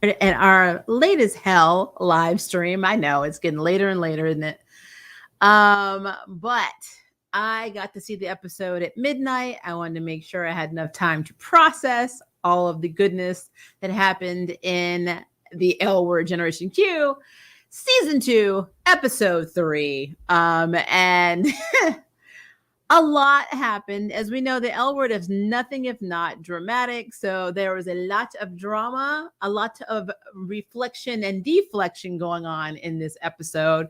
in our latest hell live stream. I know it's getting later and later, isn't it? But I got to see the episode at midnight. I wanted to make sure I had enough time to process all of the goodness that happened in the LWord Generation Q season 2, episode 3. And a lot happened. As we know, the L word is nothing if not dramatic. So there was a lot of drama, a lot of reflection and deflection going on in this episode.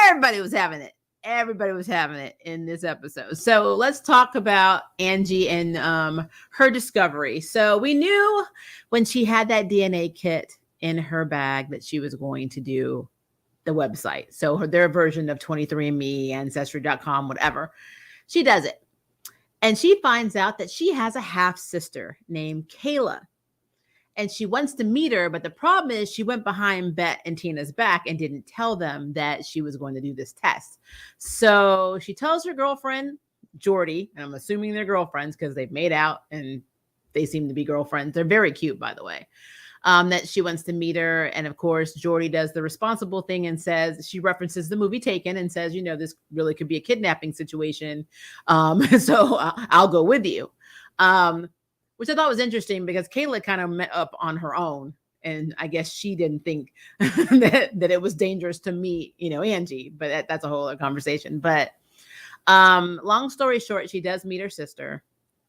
Everybody was having it. Everybody was having it in this episode. So let's talk about Angie and her discovery. So we knew when she had that DNA kit in her bag that she was going to do the website. So their version of 23andMe, Ancestry.com, whatever. She does it. And she finds out that she has a half sister named Kayla. And she wants to meet her, but the problem is she went behind Bet and Tina's back and didn't tell them that she was going to do this test. So she tells her girlfriend, Jordy, and I'm assuming they're girlfriends because they've made out and they seem to be girlfriends. They're very cute, by the way. That she wants to meet her. And of course, Jordy does the responsible thing and says, she references the movie Taken and says, this really could be a kidnapping situation. So I'll go with you. Which I thought was interesting because Kayla kind of met up on her own. And I guess she didn't think that it was dangerous to meet, Angie, but that's a whole other conversation. But long story short, she does meet her sister.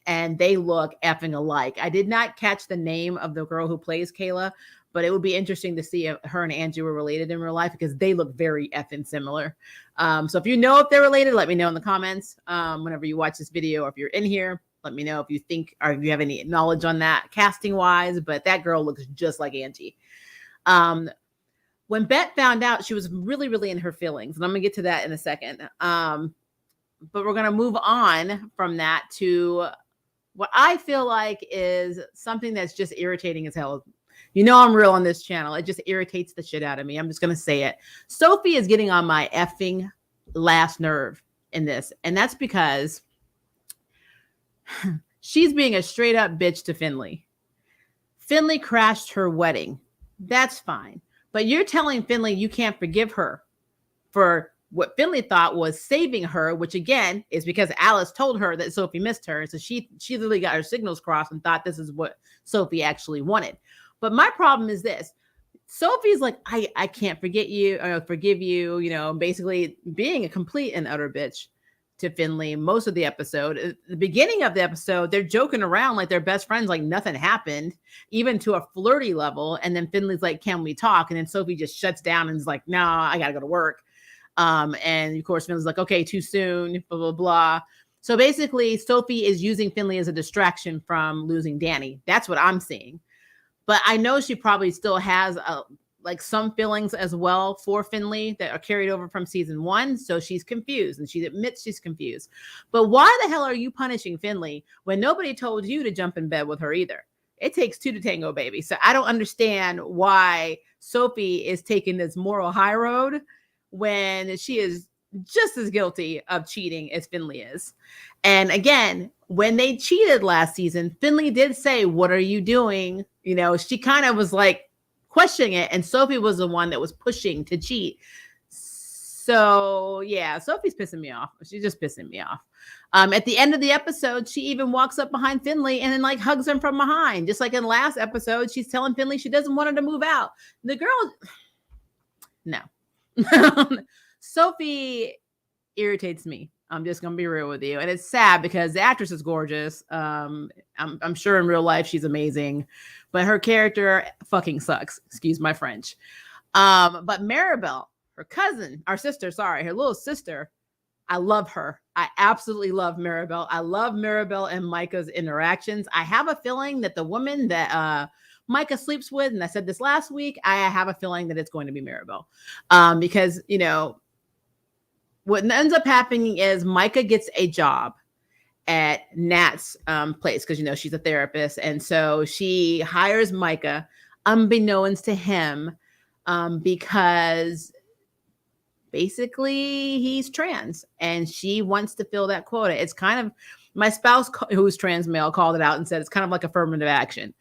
And they look effing alike. I did not catch the name of the girl who plays Kayla, but it would be interesting to see if her and Angie were related in real life because they look very effing similar. So if you know if they're related, let me know in the comments whenever you watch this video, or if you're in here, let me know if you think or if you have any knowledge on that casting wise. But that girl looks just like Angie. When Bet found out, she was really, really in her feelings, and I'm gonna get to that in a second. But we're gonna move on from that to what I feel like is something that's just irritating as hell. I'm real on this channel. It just irritates the shit out of me. I'm just going to say it. Sophie is getting on my effing last nerve in this. And that's because she's being a straight up bitch to Finley. Finley crashed her wedding. That's fine. But you're telling Finley you can't forgive her for what Finley thought was saving her, which again is because Alice told her that Sophie missed her. So she literally got her signals crossed and thought this is what Sophie actually wanted. But my problem is this. Sophie's like, I can't forget you or forgive you, basically being a complete and utter bitch to Finley most of the episode. At the beginning of the episode, they're joking around like they're best friends, like nothing happened, even to a flirty level. And then Finley's like, can we talk? And then Sophie just shuts down and is like, no, I got to go to work. And of course, Finley's like, okay, too soon, blah, blah, blah. So basically, Sophie is using Finley as a distraction from losing Danny. That's what I'm seeing. But I know she probably still has some feelings as well for Finley that are carried over from season 1. So she's confused and she admits she's confused. But why the hell are you punishing Finley when nobody told you to jump in bed with her either? It takes 2 to tango, baby. So I don't understand why Sophie is taking this moral high road when she is just as guilty of cheating as Finley is. And again, when they cheated last season, Finley did say, what are you doing? She kind of was like questioning it. And Sophie was the one that was pushing to cheat. So yeah, Sophie's pissing me off. She's just pissing me off. At the end of the episode, she even walks up behind Finley and then hugs him from behind. Just like in last episode, she's telling Finley she doesn't want her to move out. The girl, no. Sophie irritates me. I'm just gonna be real with you, and it's sad because the actress is gorgeous. I'm sure in real life she's amazing, but her character fucking sucks. Excuse my French. But Maribel, her cousin, her little sister, I love her. I absolutely love Maribel. I love Maribel and Micah's interactions. I have a feeling that the woman that Micah sleeps with, and I said this last week, I have a feeling that it's going to be Maribel. Because, what ends up happening is Micah gets a job at Nat's place because, she's a therapist. And so she hires Micah unbeknownst to him because basically he's trans and she wants to fill that quota. It's kind of, my spouse who's trans male called it out and said it's kind of like affirmative action.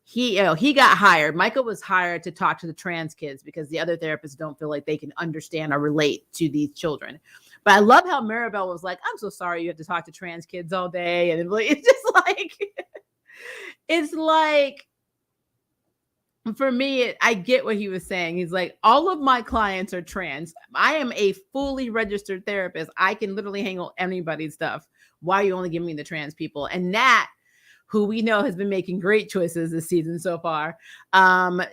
he got hired. Micah was hired to talk to the trans kids because the other therapists don't feel like they can understand or relate to these children. But I love how Maribel was like, I'm so sorry you have to talk to trans kids all day. And it's just like, it's like, for me, I get what he was saying. He's like, all of my clients are trans. I am a fully registered therapist. I can literally handle anybody's stuff. Why are you only giving me the trans people? And Nat, who we know has been making great choices this season so far,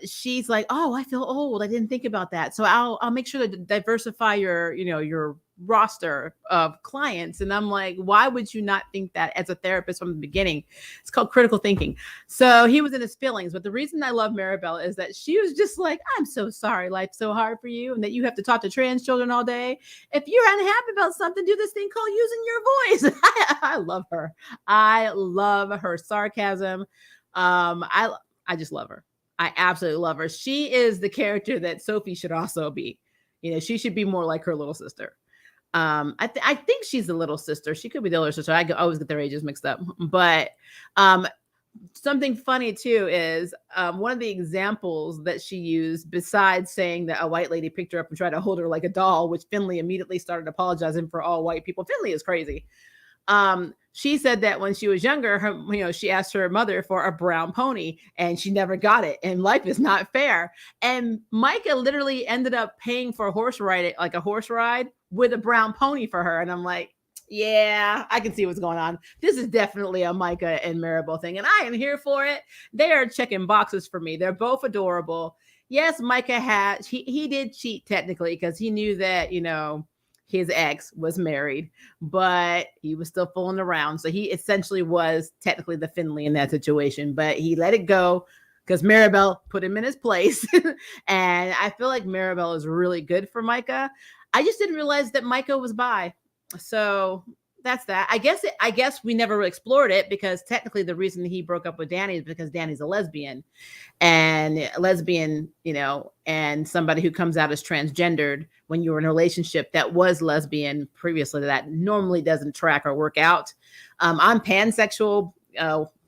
she's like, oh, I feel old. I didn't think about that. So I'll make sure to diversify your roster of clients. And I'm like, why would you not think that as a therapist from the beginning? It's called critical thinking. So he was in his feelings. But the reason I love Maribel is that she was just like, I'm so sorry life's so hard for you and that you have to talk to trans children all day. If you're unhappy about something, do this thing called using your voice. I love her. I love her sarcasm. I just love her. I absolutely love her. She is the character that Sophie should also be. She should be more like her little sister. I think she's the little sister. She could be the older sister. I always get their ages mixed up. But something funny too is one of the examples that she used, besides saying that a white lady picked her up and tried to hold her like a doll, which Finley immediately started apologizing for all white people. Finley is crazy. She said that when she was younger, she asked her mother for a brown pony and she never got it. And life is not fair. And Micah literally ended up paying for a horse ride with a brown pony for her. And I'm like, yeah, I can see what's going on. This is definitely a Micah and Maribel thing. And I am here for it. They are checking boxes for me. They're both adorable. Yes, Micah he did cheat technically because he knew that, his ex was married, but he was still fooling around. So he essentially was technically the Finley in that situation, but he let it go because Maribel put him in his place. And I feel like Maribel is really good for Micah. I just didn't realize that Micah was bi. So that's that. I guess we never explored it because technically the reason he broke up with Danny is because Danny's a lesbian. And a lesbian, and somebody who comes out as transgendered when you're in a relationship that was lesbian previously, that normally doesn't track or work out. I'm pansexual,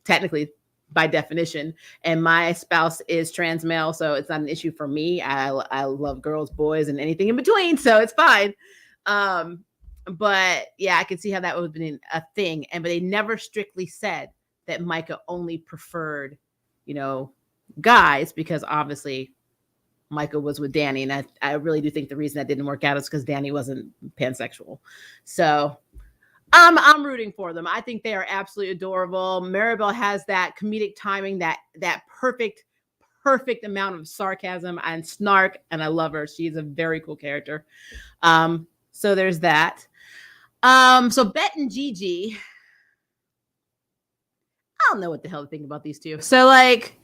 technically by definition, and my spouse is trans male, so it's not an issue for me. I love girls, boys, and anything in between, so it's fine. But yeah, I can see how that would have been a thing. But they never strictly said that Micah only preferred, guys, because obviously Micah was with Danny. And I really do think the reason that didn't work out is because Danny wasn't pansexual. So I'm rooting for them. I think they are absolutely adorable. Maribel has that comedic timing, that perfect amount of sarcasm and snark. And I love her. She's a very cool character. So there's that. So Bet and Gigi, I don't know what the hell to think about these two. So like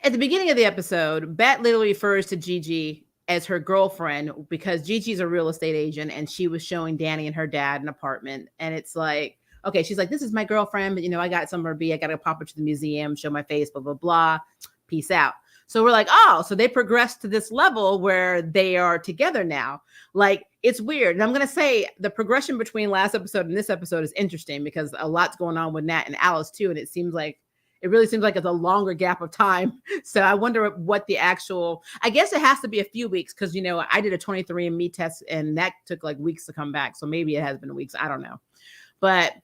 at the beginning of the episode, Bet literally refers to Gigi as her girlfriend because Gigi's a real estate agent and she was showing Danny and her dad an apartment. And it's like, okay, she's like, this is my girlfriend, but I got somewhere to be. I got to pop her to the museum, show my face, blah, blah, blah. Peace out. So we're like, oh, so they progressed to this level where they are together now. Like, it's weird. And I'm going to say the progression between last episode and this episode is interesting because a lot's going on with Nat and Alice too. And it really seems like it's a longer gap of time. So I wonder what the actual, I guess it has to be a few weeks because, I did a 23andMe test and that took like weeks to come back. So maybe it has been weeks. I don't know. But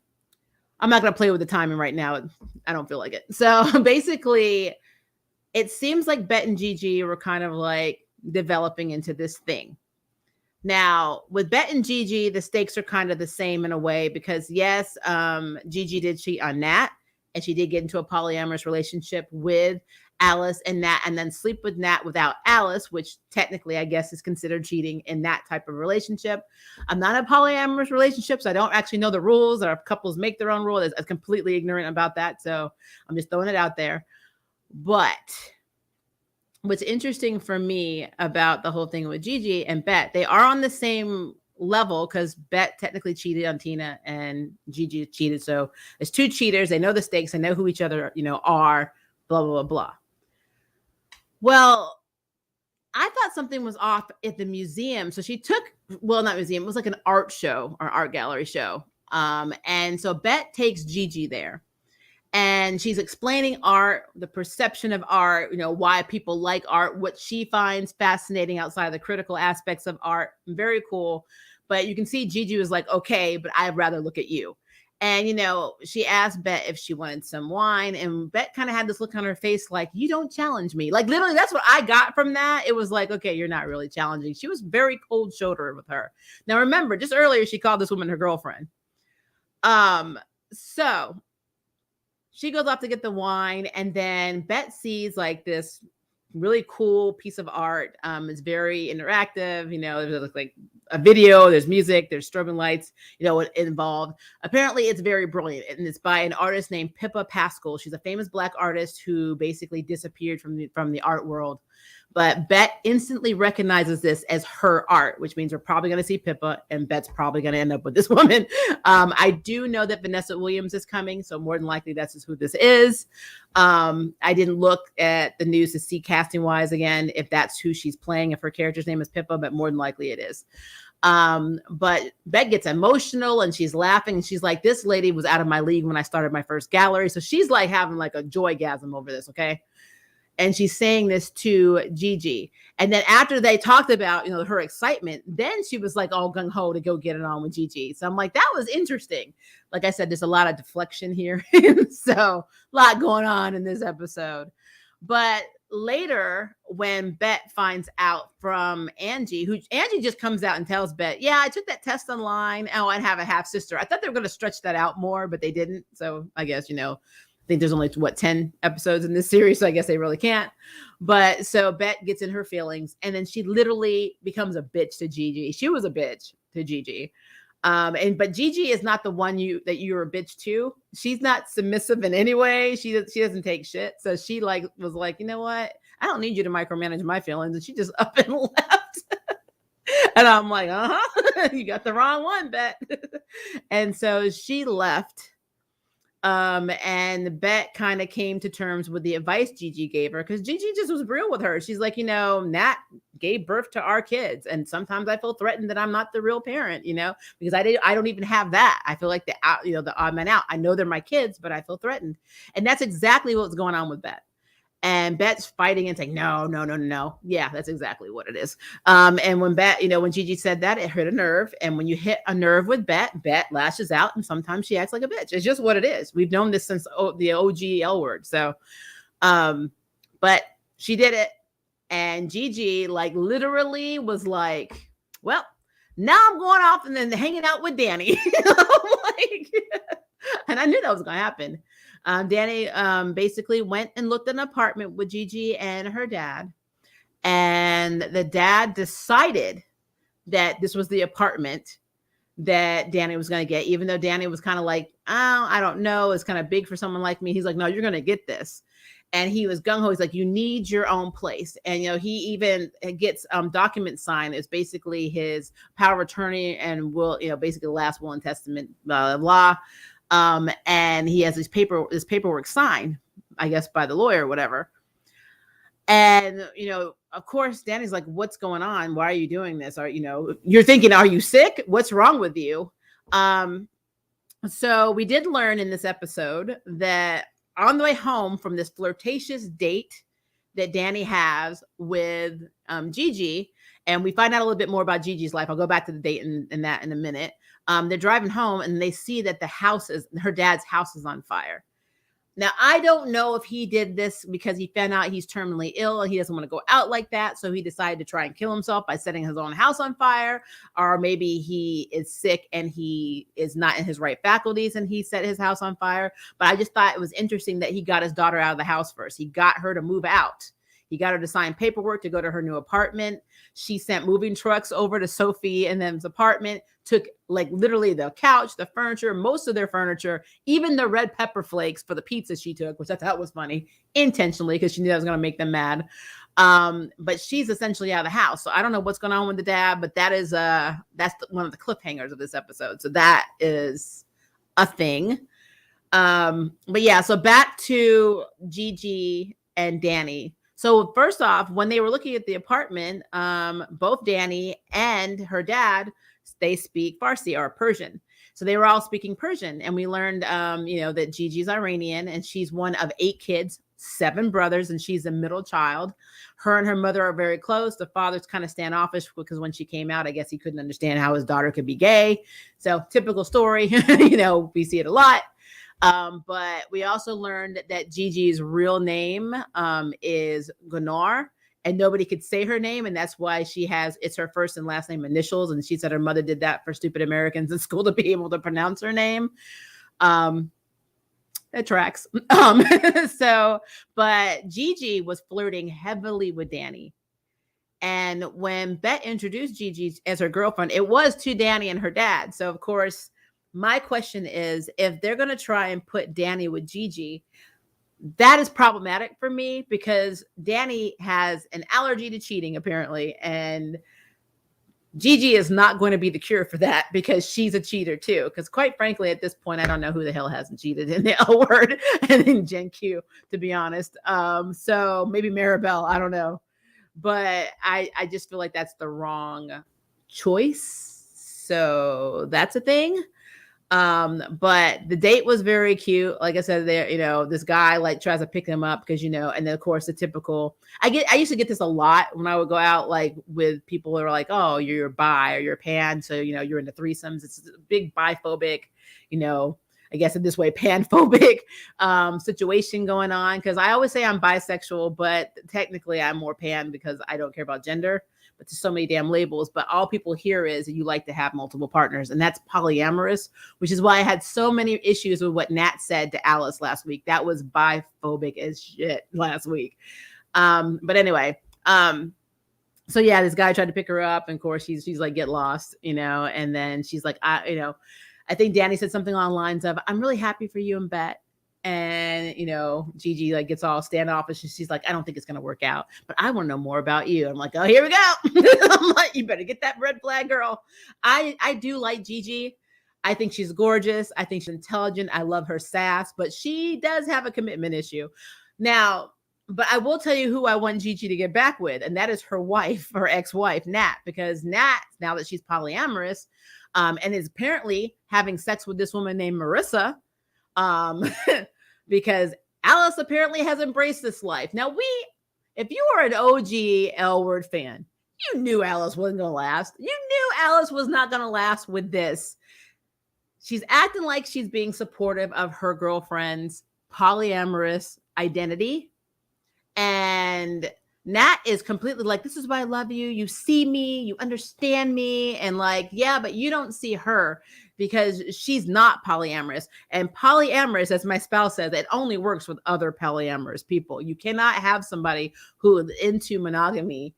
I'm not going to play with the timing right now. I don't feel like it. So basically, it seems like Bet and Gigi were kind of like developing into this thing. Now, with Bet and Gigi, the stakes are kind of the same in a way because, yes, Gigi did cheat on Nat, and she did get into a polyamorous relationship with Alice and Nat, and then sleep with Nat without Alice, which technically, I guess, is considered cheating in that type of relationship. I'm not in a polyamorous relationship, so I don't actually know the rules, or if couples make their own rules. I'm completely ignorant about that, so I'm just throwing it out there. But what's interesting for me about the whole thing with Gigi and Bet, they are on the same level because Bet technically cheated on Tina and Gigi cheated. So there's two cheaters. They know the stakes. They know who each other, are, blah, blah, blah, blah. Well, I thought something was off at the museum. So she took, well, not museum. It was like an art show or art gallery show. And so Bet takes Gigi there. and she's explaining art, the perception of art, why people like art, what she finds fascinating outside of the critical aspects of art. Very cool. But you can see Gigi was like, okay, but I'd rather look at you. And, she asked Bet if she wanted some wine. And Bet kind of had this look on her face like, you don't challenge me. Like, literally, that's what I got from that. It was like, okay, you're not really challenging. She was very cold shouldered with her. Now, remember, just earlier, she called this woman her girlfriend. So she goes off to get the wine. And then Bet sees like this really cool piece of art. It's very interactive. There's like a video, there's music, there's strobing lights, involved. Apparently it's very brilliant, and it's by an artist named Pippa Pascal. She's a famous Black artist who basically disappeared from the art world. But Bet instantly recognizes this as her art, which means we're probably going to see Pippa, and Bet's probably going to end up with this woman. I do know that Vanessa Williams is coming, so more than likely that's just who this is. I didn't look at the news to see casting-wise again if that's who she's playing, if her character's name is Pippa, but more than likely it is. But Bet gets emotional and she's laughing, and she's like, this lady was out of my league when I started my first gallery. So she's like having like a joygasm over this, okay? And she's saying this to Gigi. And then after they talked about, her excitement, then she was like all gung-ho to go get it on with Gigi. So I'm like, that was interesting. Like I said, there's a lot of deflection here. So a lot going on in this episode. But later, when Bet finds out from Angie just comes out and tells Bet, yeah, I took that test online. Oh, I have a half sister. I thought they were going to stretch that out more, but they didn't. So I guess, I think there's only 10 episodes in this series, so I guess they really can't. But so Bet gets in her feelings, and then she literally becomes a bitch to Gigi. She was a bitch to Gigi. But Gigi is not the one that you're a bitch to. She's not submissive in any way. She doesn't take shit. So she was like, you know what? I don't need you to micromanage my feelings. And she just up and left. And I'm like, you got the wrong one, Bet. And so she left. And Bet kind of came to terms with the advice Gigi gave her, because Gigi just was real with her. She's like, Nat gave birth to our kids, and sometimes I feel threatened that I'm not the real parent, because I don't even have that. I feel like the odd man out. I know they're my kids, but I feel threatened, and that's exactly what's going on with Bet. And Bet's fighting and saying, no. Yeah, that's exactly what it is. And when when Gigi said that, it hit a nerve. And when you hit a nerve with Bet lashes out, and sometimes she acts like a bitch. It's just what it is. We've known this since the OG LWord. So, but she did it. And Gigi literally was like, well, now I'm going off and then hanging out with Danny. And I knew that was going to happen. Danny basically went and looked at an apartment with Gigi and her dad. And the dad decided that this was the apartment that Danny was going to get, even though Danny was kind of like, oh, I don't know. It's kind of big for someone like me. He's like, no, you're going to get this. And he was gung-ho. He's like, you need your own place. And, he even gets documents signed. It's basically his power of attorney and will, basically the last will and testament, blah, blah, blah. And he has his paperwork signed, I guess, by the lawyer or whatever. And, of course, Danny's like, what's going on? Why are you doing this? Or, you're thinking, are you sick? What's wrong with you? So we did learn in this episode that on the way home from this flirtatious date that Danny has with Gigi, and we find out a little bit more about Gigi's life. I'll go back to the date and that in a minute. They're driving home and they see that her dad's house is on fire. Now, I don't know if he did this because he found out he's terminally ill and he doesn't want to go out like that. So he decided to try and kill himself by setting his own house on fire. Or maybe he is sick and he is not in his right faculties and he set his house on fire. But I just thought it was interesting that he got his daughter out of the house first. He got her to move out. He got her to sign paperwork to go to her new apartment. She sent moving trucks over to Sophie and them's apartment, took literally the couch, the furniture, most of their furniture, even the red pepper flakes for the pizza she took, which I thought was funny, intentionally, because she knew that was going to make them mad. But she's essentially out of the house. So I don't know what's going on with the dad, but that's one of the cliffhangers of this episode. So that is a thing. But yeah, so back to Gigi and Danny. So first off, when they were looking at the apartment, both Danny and her dad, they speak Farsi or Persian. So they were all speaking Persian, and we learned, that Gigi's Iranian, and she's one of 8 kids, 7 brothers, and she's the middle child. Her and her mother are very close. The father's kind of standoffish because when she came out, I guess he couldn't understand how his daughter could be gay. So typical story, we see it a lot. But we also learned that Gigi's real name is Gunar, and nobody could say her name, and that's why it's her first and last name initials, and she said her mother did that for stupid Americans in school to be able to pronounce her name. That tracks. But Gigi was flirting heavily with Danny. And when Bet introduced Gigi as her girlfriend, it was to Danny and her dad. So, of course, my question is, if they're going to try and put Danny with Gigi, that is problematic for me because Danny has an allergy to cheating, apparently. And Gigi is not going to be the cure for that because she's a cheater too. Because quite frankly, at this point, I don't know who the hell hasn't cheated in the LWord and in Gen Q, to be honest. So maybe Maribel, I don't know. But I just feel like that's the wrong choice. So that's a thing. But the date was very cute. Like I said, there, this guy like tries to pick him up because, and then of course the typical, I used to get this a lot when I would go out, like with people who are like, oh, you're bi or you're pan. So, you're into threesomes. It's a big biphobic, I guess in this way, panphobic situation going on. Cause I always say I'm bisexual, but technically I'm more pan because I don't care about gender. But there's so many damn labels. But all people hear is that you like to have multiple partners, and that's polyamorous, which is why I had so many issues with what Nat said to Alice last week. That was biphobic as shit last week. But anyway, so yeah, this guy tried to pick her up, and of course she's like, get lost, and then she's like, I think Danny said something along the lines of, I'm really happy for you and Bet. And, Gigi like gets all standoffish and she's like, I don't think it's going to work out, but I want to know more about you. I'm like, oh, here we go. I'm like, you better get that red flag, girl. I do like Gigi. I think she's gorgeous. I think she's intelligent. I love her sass, but she does have a commitment issue. Now, but I will tell you who I want Gigi to get back with, and that is her wife, her ex-wife, Nat, because Nat, now that she's polyamorous, and is apparently having sex with this woman named Marissa, because Alice apparently has embraced this life. Now, if you are an OG LWord fan, you knew Alice wasn't going to last. You knew Alice was not going to last with this. She's acting like she's being supportive of her girlfriend's polyamorous identity. And Nat is completely like, this is why I love you. You see me, you understand me. And like, yeah, but you don't see her because she's not polyamorous. And polyamorous, as my spouse says, it only works with other polyamorous people. You cannot have somebody who is into monogamy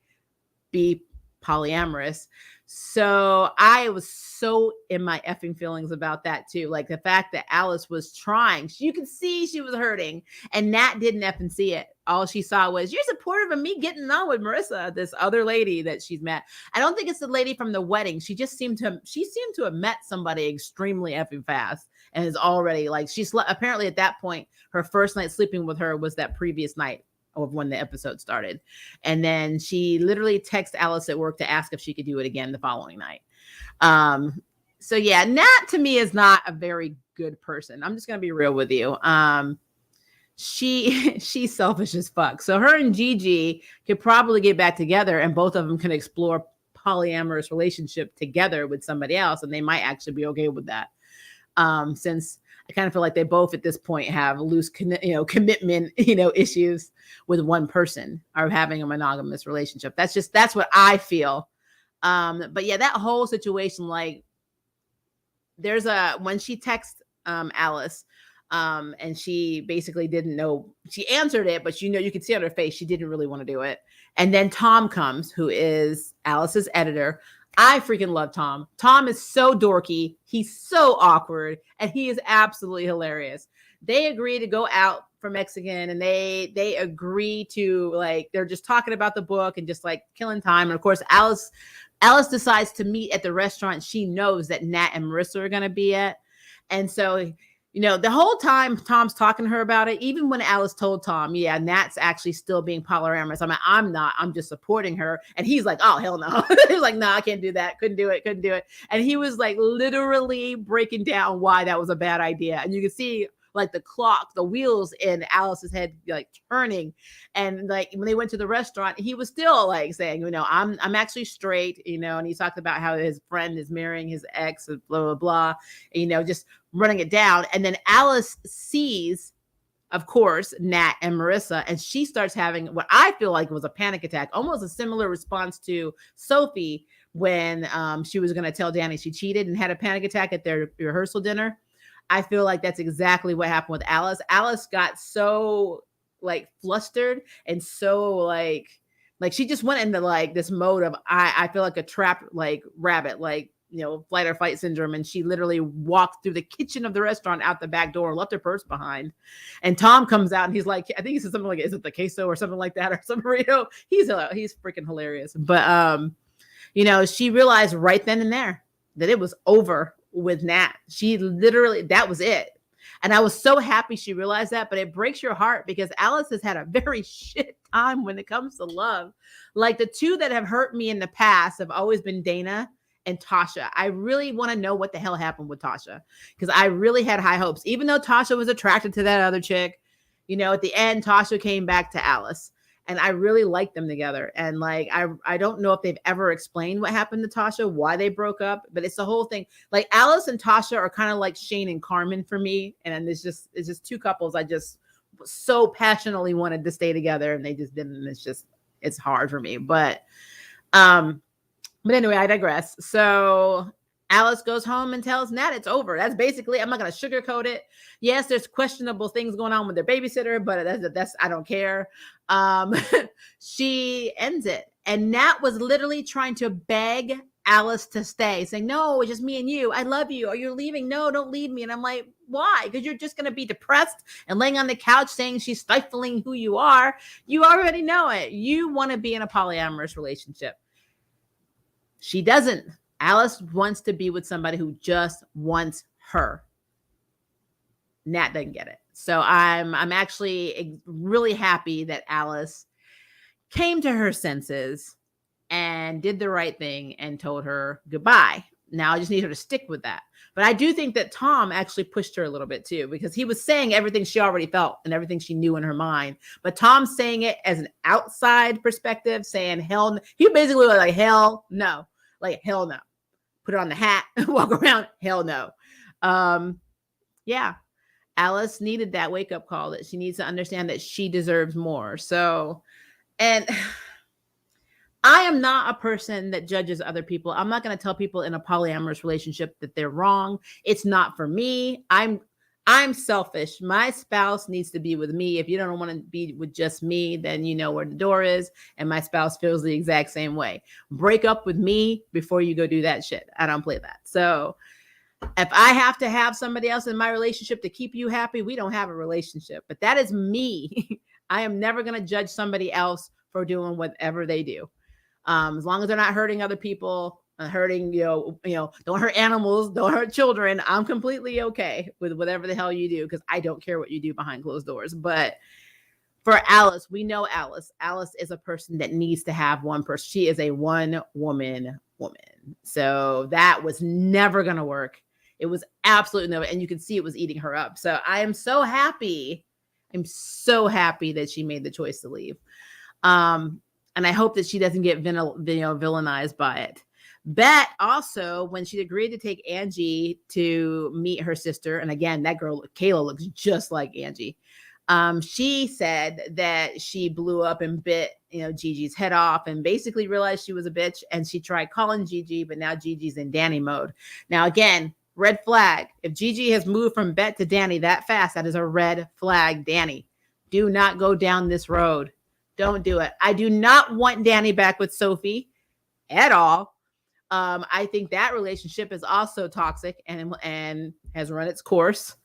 be polyamorous. So I was so in my effing feelings about that too. Like the fact that Alice was trying, you could see she was hurting, and Nat didn't effing see it. All she saw was, you're supportive of me getting on with Marissa, this other lady that she's met. I don't think it's the lady from the wedding. She seemed to have met somebody extremely effing fast and is already like, apparently at that point, her first night sleeping with her was that previous night of when the episode started. And then she literally texted Alice at work to ask if she could do it again the following night. So yeah, Nat to me is not a very good person. I'm just going to be real with you. She's selfish as fuck. So her and Gigi could probably get back together and both of them can explore polyamorous relationship together with somebody else. And they might actually be okay with that. Since I kind of feel like they both at this point have loose, commitment, issues with one person or having a monogamous relationship. That's what I feel. But yeah, that whole situation, like when she texts Alice, and she basically didn't know, she answered it, but you could see on her face, she didn't really want to do it. And then Tom comes, who is Alice's editor. I freaking love Tom. Tom is so dorky. He's so awkward, and he is absolutely hilarious. They agree to go out for Mexican, and they agree to, like, they're just talking about the book and just like killing time. And of course, Alice decides to meet at the restaurant she knows that Nat and Marissa are going to be at. And so The whole time Tom's talking to her about it, even when Alice told Tom, yeah, Nat's actually still being polyamorous. I'm not, I'm just supporting her. And he's like, oh, hell no. He was like, no, I can't do that. Couldn't do it. And he was like literally breaking down why that was a bad idea. And you can see like the wheels in Alice's head, like turning. And like when they went to the restaurant, he was still like saying, I'm actually straight, and he talked about how his friend is marrying his ex, blah, blah, blah, just running it down. And then Alice sees, of course, Nat and Marissa, and she starts having what I feel like was a panic attack, almost a similar response to Sophie when she was going to tell Danny she cheated and had a panic attack at their rehearsal dinner. I feel like that's exactly what happened with Alice. Alice got so like flustered and so like she just went into like this mode of I feel like a trapped like rabbit, like flight or fight syndrome. And she literally walked through the kitchen of the restaurant out the back door and left her purse behind. And Tom comes out and he's like, I think he said something like, is it the queso or something like that or some burrito? He's freaking hilarious. But she realized right then and there that it was over with Nat. She literally, that was it. And I was so happy she realized that, but it breaks your heart because Alice has had a very shit time when it comes to love. Like the two that have hurt me in the past have always been Dana and Tasha. I really want to know what the hell happened with Tasha because I really had high hopes. Even though Tasha was attracted to that other chick, at the end, Tasha came back to Alice. And I really liked them together. And like, I don't know if they've ever explained what happened to Tasha, why they broke up, but it's the whole thing. Like Alice and Tasha are kind of like Shane and Carmen for me. And it's just two couples I just so passionately wanted to stay together and they just didn't. It's hard for me. But anyway, I digress. So Alice goes home and tells Nat it's over. That's basically, I'm not going to sugarcoat it. Yes, there's questionable things going on with their babysitter, but that's I don't care. She ends it. And Nat was literally trying to beg Alice to stay, saying, no, it's just me and you. I love you. Are you leaving? No, don't leave me. And I'm like, why? Because you're just going to be depressed and laying on the couch saying she's stifling who you are. You already know it. You want to be in a polyamorous relationship. She doesn't. Alice wants to be with somebody who just wants her. Nat doesn't get it. So I'm actually really happy that Alice came to her senses and did the right thing and told her goodbye. Now I just need her to stick with that. But I do think that Tom actually pushed her a little bit too, because he was saying everything she already felt and everything she knew in her mind. But Tom's saying it as an outside perspective, saying hell no. He basically was like, hell no. Like, hell no. Put it on the hat, walk around, hell no. Yeah. Alice needed that wake-up call that she needs to understand that she deserves more. So, and I am not a person that judges other people. I'm not going to tell people in a polyamorous relationship that they're wrong. It's not for me. I'm selfish. My spouse needs to be with me. If you don't want to be with just me, then you know where the door is. And my spouse feels the exact same way. Break up with me before you go do that shit. I don't play that. So if I have to have somebody else in my relationship to keep you happy, we don't have a relationship. But that is me. I am never going to judge somebody else for doing whatever they do. As long as they're not hurting other people, hurting, don't hurt animals, don't hurt children. I'm completely okay with whatever the hell you do because I don't care what you do behind closed doors. But for Alice, we know Alice. Alice is a person that needs to have one person. She is a one-woman woman. So that was never going to work. It was absolutely never. And you can see it was eating her up. So I am so happy. I'm so happy that she made the choice to leave. And I hope that she doesn't get villainized by it. Bet also, when she agreed to take Angie to meet her sister, and again, that girl, Kayla, looks just like Angie. She said that she blew up and bit, Gigi's head off and basically realized she was a bitch. And she tried calling Gigi, but now Gigi's in Danny mode. Now, again, red flag. If Gigi has moved from Bet to Danny that fast, that is a red flag. Danny, do not go down this road. Don't do it. I do not want Danny back with Sophie at all. I think that relationship is also toxic and has run its course.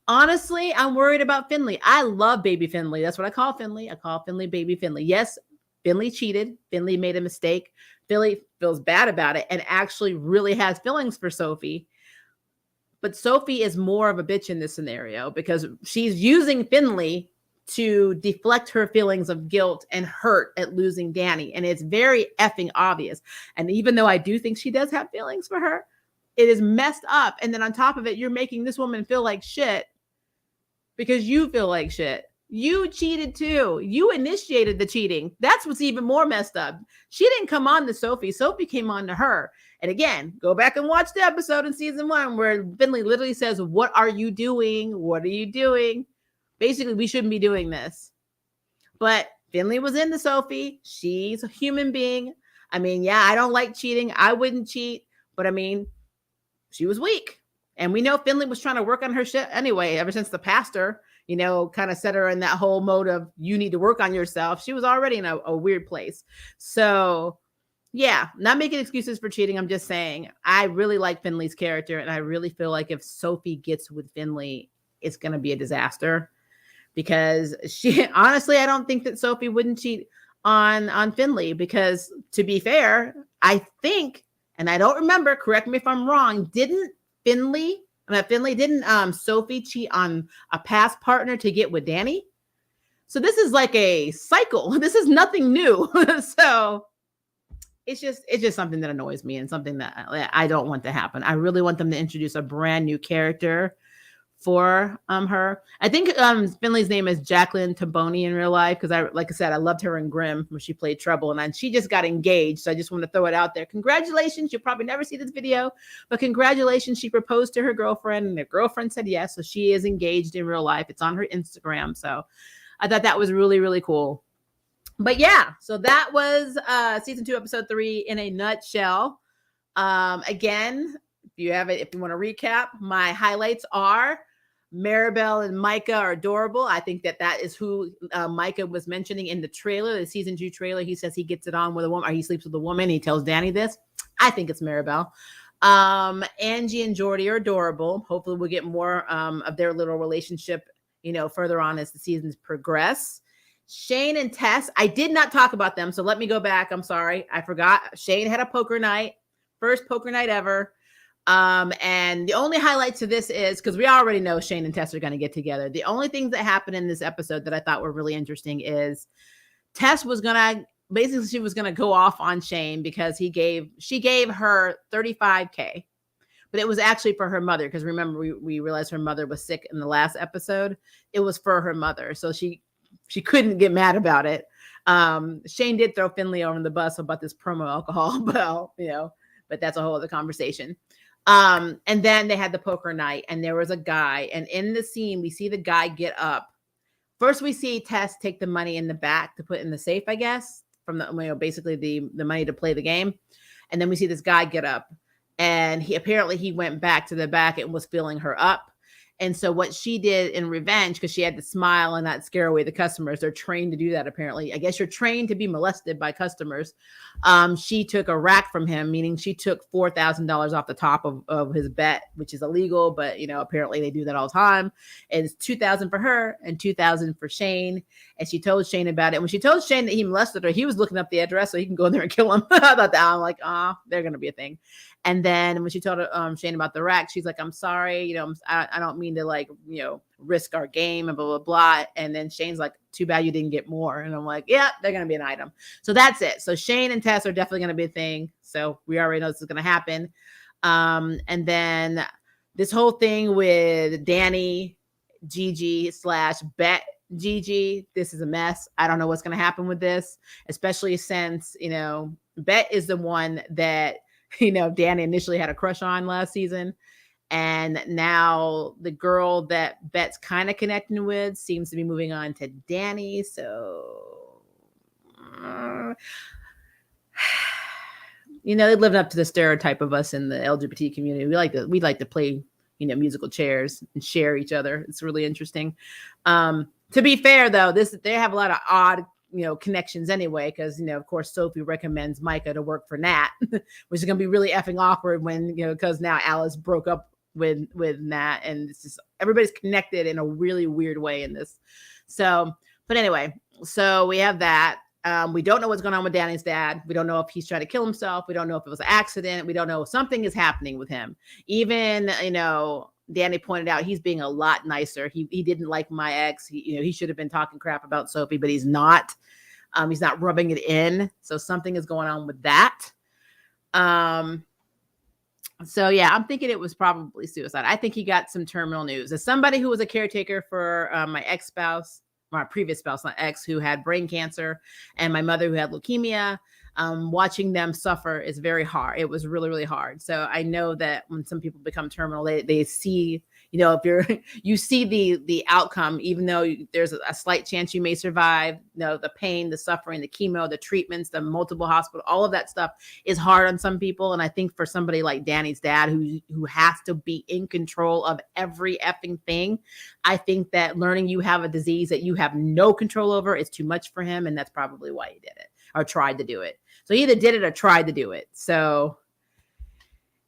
Honestly, I'm worried about Finley. I love baby Finley. That's what I call Finley. I call Finley baby Finley. Yes, Finley cheated. Finley made a mistake. Finley feels bad about it and actually really has feelings for Sophie. But Sophie is more of a bitch in this scenario because she's using Finley to deflect her feelings of guilt and hurt at losing Danny. And it's very effing obvious. And even though I do think she does have feelings for her, it is messed up. And then on top of it, you're making this woman feel like shit because you feel like shit. You cheated too. You initiated the cheating. That's what's even more messed up. She didn't come on to Sophie. Sophie came on to her. And again, go back and watch the episode in season 1 where Finley literally says, "What are you doing? What are you doing?" Basically, we shouldn't be doing this. But Finley was into Sophie. She's a human being. I mean, yeah, I don't like cheating. I wouldn't cheat. But I mean, she was weak. And we know Finley was trying to work on her shit anyway, ever since the pastor, kind of set her in that whole mode of you need to work on yourself. She was already in a weird place. So yeah, not making excuses for cheating. I'm just saying I really like Finley's character. And I really feel like if Sophie gets with Finley, it's going to be a disaster because honestly, I don't think that Sophie wouldn't cheat on Finley because to be fair, I think, and I don't remember, correct me if I'm wrong, didn't Sophie cheat on a past partner to get with Danny? So this is like a cycle. This is nothing new. So it's just something that annoys me and something that I don't want to happen. I really want them to introduce a brand new character for her. I think Finley's name is Jacqueline Taboni in real life because like I said, I loved her in Grimm when she played Trouble, and then she just got engaged. So I just want to throw it out there. Congratulations! You'll probably never see this video, but congratulations! She proposed to her girlfriend, and her girlfriend said yes. So she is engaged in real life. It's on her Instagram. So I thought that was really, really cool. But yeah, so that was season 2, episode 3 in a nutshell. Again, if you want to recap, my highlights are Maribel and Micah are adorable. I think that is who Micah was mentioning in the trailer, the season 2 trailer. He says he gets it on with a woman, or he sleeps with a woman. He tells Danny this. I think it's Maribel. Angie and Jordy are adorable. Hopefully we'll get more of their little relationship, further on as the seasons progress. Shane and Tess, I did not talk about them, so let me go back. I'm sorry. I forgot. Shane had a poker night. First poker night ever. And the only highlight to this is, because we already know Shane and Tess are going to get together. The only things that happened in this episode that I thought were really interesting is Tess was going to, basically she was going to go off on Shane because she gave her $35K, but it was actually for her mother. Because remember, we realized her mother was sick in the last episode. It was for her mother. So she couldn't get mad about it. Shane did throw Finley over the bus about this promo alcohol, but that's a whole other conversation. And then they had the poker night, and there was a guy, and in the scene, we see the guy get up. First, we see Tess take the money in the back to put in the safe, I guess, from the, basically the money to play the game. And then we see this guy get up, and he went back to the back and was filling her up. And so what she did in revenge, because she had to smile and not scare away the customers, they're trained to do that apparently. I guess you're trained to be molested by customers. She took a rack from him, meaning she took $4,000 off the top of his bet, which is illegal, but apparently they do that all the time. And it's $2,000 for her and $2,000 for Shane. And she told Shane about it. When she told Shane that he molested her, he was looking up the address so he can go in there and kill him. I thought that, I'm like, they're going to be a thing. And then when she told Shane about the rack, she's like, "I'm sorry, I don't mean to risk our game and blah, blah, blah." And then Shane's like, "Too bad you didn't get more." And I'm like, yeah, they're going to be an item. So that's it. So Shane and Tess are definitely going to be a thing. So we already know this is going to happen. And then this whole thing with Danny, Gigi / Bet Gigi, this is a mess. I don't know what's going to happen with this, especially since, Bet is the one that, Danny initially had a crush on last season. And now the girl that Bet's kind of connecting with seems to be moving on to Danny. So, they're living up to the stereotype of us in the LGBT community. We like to play, musical chairs and share each other. It's really interesting. To be fair, though, they have a lot of odd connections anyway, because of course Sophie recommends Micah to work for Nat, which is going to be really effing awkward when because now Alice broke up with Nat, and it's just everybody's connected in a really weird way in this. So, but anyway, so we have that. We don't know what's going on with Danny's dad. We don't know if he's trying to kill himself. We don't know if it was an accident. We don't know. Something is happening with him. Even, Danny pointed out he's being a lot nicer. He didn't like my ex. He should have been talking crap about Sophie, but he's not. He's not rubbing it in. So something is going on with that. So yeah, I'm thinking it was probably suicide. I think he got some terminal news. As somebody who was a caretaker for my ex-spouse, my previous spouse, not ex, who had brain cancer, and my mother who had leukemia, watching them suffer is very hard. It was really, really hard. So I know that when some people become terminal, they see, if you see the outcome, even though there's a slight chance you may survive, the pain, the suffering, the chemo, the treatments, the multiple hospital, all of that stuff is hard on some people. And I think for somebody like Danny's dad, who has to be in control of every effing thing, I think that learning you have a disease that you have no control over is too much for him. And that's probably why he did it or tried to do it. So he either did it or tried to do it. So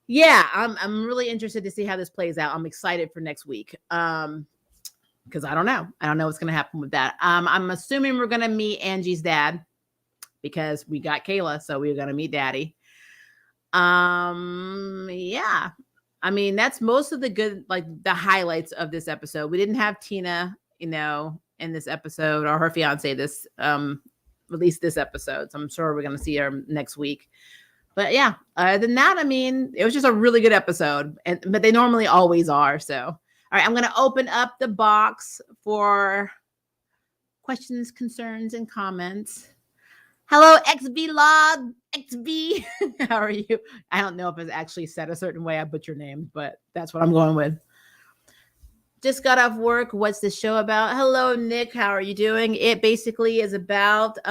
yeah, I'm really interested to see how this plays out. I'm excited for next week. Because I don't know. I don't know what's going to happen with that. I'm assuming we're going to meet Angie's dad because we got Kayla, so we're going to meet Daddy. Yeah. I mean, that's most of the good, like the highlights of this episode. We didn't have Tina, in this episode, or her fiance released this episode. So I'm sure we're going to see her next week. But yeah, other than that, I mean, it was just a really good episode, but they normally always are. So, all right, I'm going to open up the box for questions, concerns, and comments. Hello, XB XB. How are you? I don't know if it's actually said a certain way. I butcher names, but that's what I'm going with. Just got off work. What's the show about? Hello, Nick. How are you doing? It basically is about the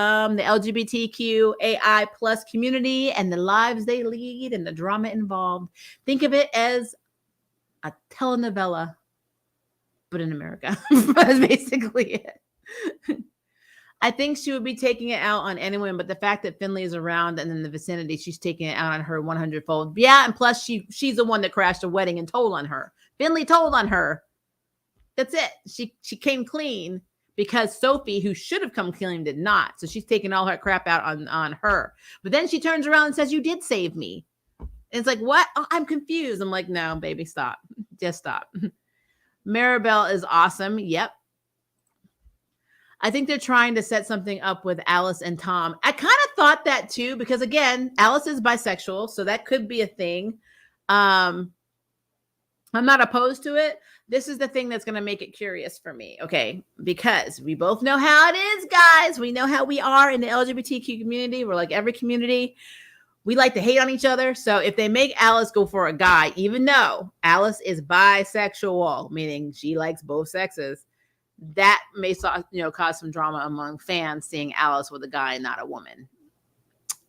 LGBTQAI plus community and the lives they lead and the drama involved. Think of it as a telenovela, but in America. That's basically it. I think she would be taking it out on anyone, but the fact that Finley is around and in the vicinity, she's taking it out on her 100-fold. Yeah, and plus she's the one that crashed a wedding and told on her. Finley told on her. That's it. She came clean because Sophie, who should have come clean, did not. So she's taking all her crap out on her. But then she turns around and says, "You did save me." And it's like, what? Oh, I'm confused. I'm like, no, baby, stop. Just stop. Maribel is awesome. Yep. I think they're trying to set something up with Alice and Tom. I kind of thought that too, because again, Alice is bisexual, so that could be a thing. I'm not opposed to it. This is the thing that's going to make it curious for me. Okay. Because we both know how it is, guys. We know how we are in the LGBTQ community. We're like every community. We like to hate on each other. So if they make Alice go for a guy, even though Alice is bisexual, meaning she likes both sexes, that may cause some drama among fans seeing Alice with a guy and not a woman.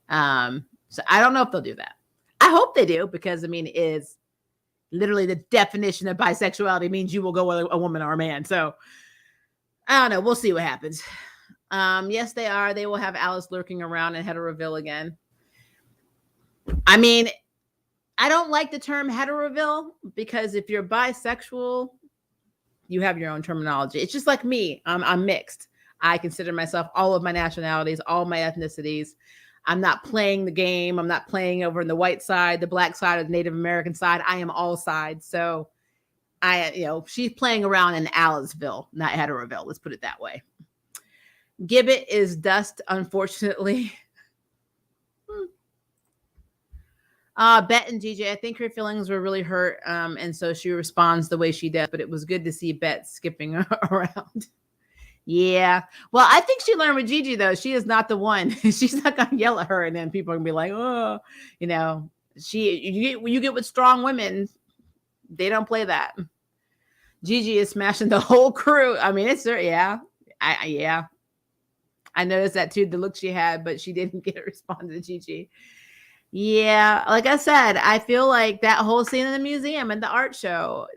So I don't know if they'll do that. I hope they do, because I mean, it is literally the definition of bisexuality means you will go with a woman or a man. So I don't know. We'll see what happens. Yes, they are. They will have Alice lurking around in Heteroville again. I mean, I don't like the term Heteroville, because if you're bisexual, you have your own terminology. It's just like me. I'm mixed. I consider myself all of my nationalities, all my ethnicities. I'm not playing the game. I'm not playing over in the white side, the black side, or the Native American side. I am all sides. So she's playing around in Aliceville, not Heteroville. Let's put it that way. Gibbet is dust, unfortunately. Bet and DJ, I think her feelings were really hurt. And so she responds the way she does, but it was good to see Bet skipping around. Yeah. Well, I think she learned with Gigi, though. She is not the one. She's not going to yell at her and then people are going to be like, oh, you get with strong women. They don't play that. Gigi is smashing the whole crew. I mean, it's her. Yeah. I noticed that too, the look she had, but she didn't get a response to Gigi. Yeah. Like I said, I feel like that whole scene in the museum and the art show,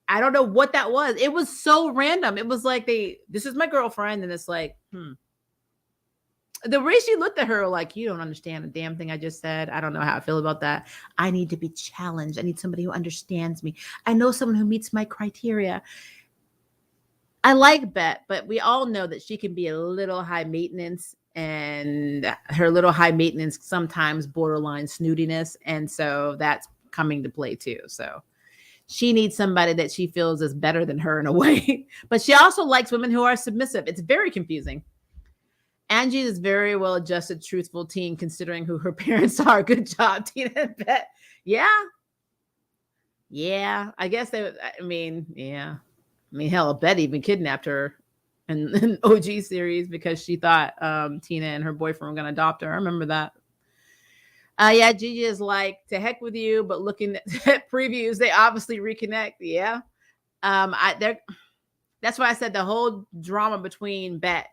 I don't know what that was. It was so random. It was like this is my girlfriend. And it's like, The way she looked at her, like, you don't understand a damn thing I just said. I don't know how I feel about that. I need to be challenged. I need somebody who understands me. I know someone who meets my criteria. I like Bet, but we all know that she can be a little high maintenance. and her little high maintenance, sometimes borderline snootiness. And so that's coming to play too. So she needs somebody that she feels is better than her in a way. But she also likes women who are submissive. It's very confusing. Angie is very well adjusted, truthful teen, considering who her parents are. Good job, Tina and Bet. Yeah. Yeah. I guess yeah. Hell, Bet even kidnapped her in OG series because she thought Tina and her boyfriend were going to adopt her. I remember that. Yeah, Gigi is like, to heck with you, but looking at previews, they obviously reconnect. Yeah. That's why I said the whole drama between Bet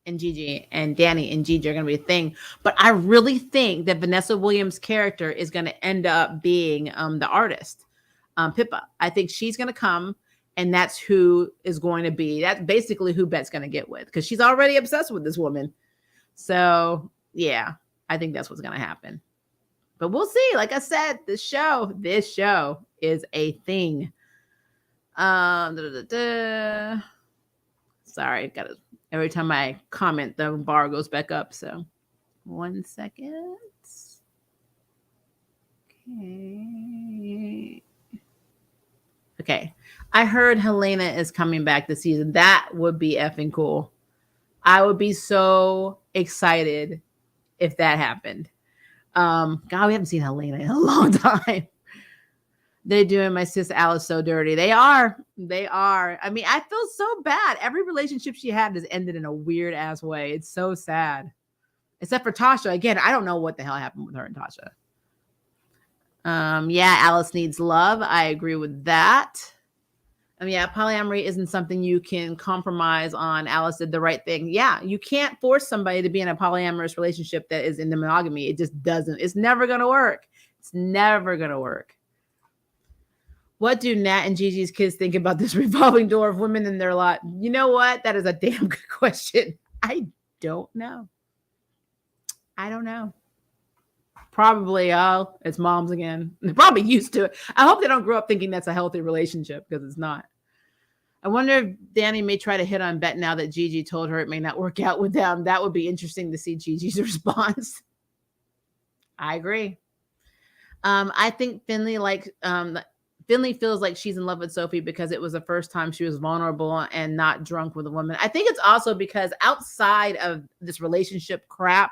and Gigi and Danny and Gigi are going to be a thing. But I really think that Vanessa Williams' character is going to end up being the artist, Pippa. I think she's going to come, and that's who is going to be. That's basically who Bet's going to get with, because she's already obsessed with this woman. So, yeah, I think that's what's going to happen. But we'll see. Like I said, this show is a thing. Sorry, every time I comment, the bar goes back up. So 1 second. Okay. I heard Helena is coming back this season. That would be effing cool. I would be so excited if that happened. God, we haven't seen Helena in a long time. They're doing my sis Alice so dirty. They are. I mean, I feel so bad. Every relationship she had has ended in a weird ass way. It's so sad. Except for Tasha. Again, I don't know what the hell happened with her and Tasha. Yeah, Alice needs love. I agree with that. Yeah, polyamory isn't something you can compromise on. Alice did the right thing. Yeah, you can't force somebody to be in a polyamorous relationship that is in the monogamy. It just doesn't. It's never going to work. It's never going to work. What do Nat and Gigi's kids think about this revolving door of women in their lot? You know what? That is a damn good question. I don't know. Probably, it's moms again. They're probably used to it. I hope they don't grow up thinking that's a healthy relationship, because it's not. I wonder if Danny may try to hit on Bet now that Gigi told her it may not work out with them. That would be interesting to see Gigi's response. I agree. I think Finley feels like she's in love with Sophie because it was the first time she was vulnerable and not drunk with a woman. I think it's also because outside of this relationship crap,